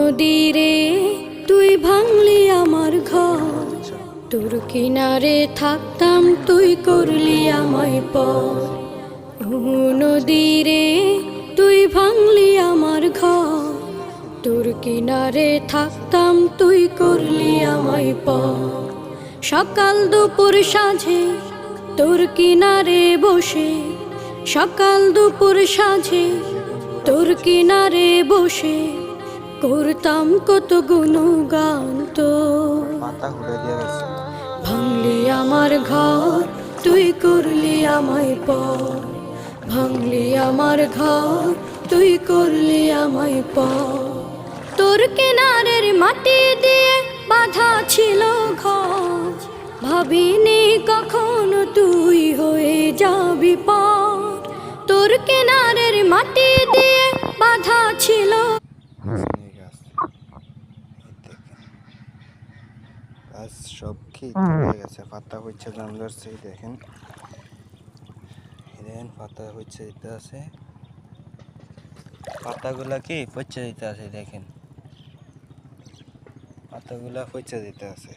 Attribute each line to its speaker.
Speaker 1: নদীরে তুই ভাঙলি আমার ঘর, তোর কিনারে থাকতাম তুই করলি আমায় পর। ও নদীরে তুই ভাঙলি আমার ঘর, তোর কিনারে থাকতাম তুই করলি আমায় পর। সকাল দুপুর সাঁঝে তোর কিনারে বসে, সকাল দুপুর সাঁঝে তোর কিনারে বসে করতাম কত গুণগান তোর। ভাঙলি আমার ঘর তুই করলি আমায় পর, ভাঙলি আমার ঘর তুই করলি আমায় পর। তোর কিনারের মাটি দিয়ে বাঁধা ছিল ঘর, ভাবিনি কখনো তুই হয়ে যাবি পার। তোর কিনারের মাটি দিয়ে বাঁধা ছিল।
Speaker 2: গাছ সব কি হয়ে গেছে, পাতা হচ্ছে জান ধরছে। দেখেন পাতা হচ্ছে দিতে আছে, পাতাগুলা কি পচে দিতে আছে। দেখেন পাতাগুলা পচে দিতে আছে।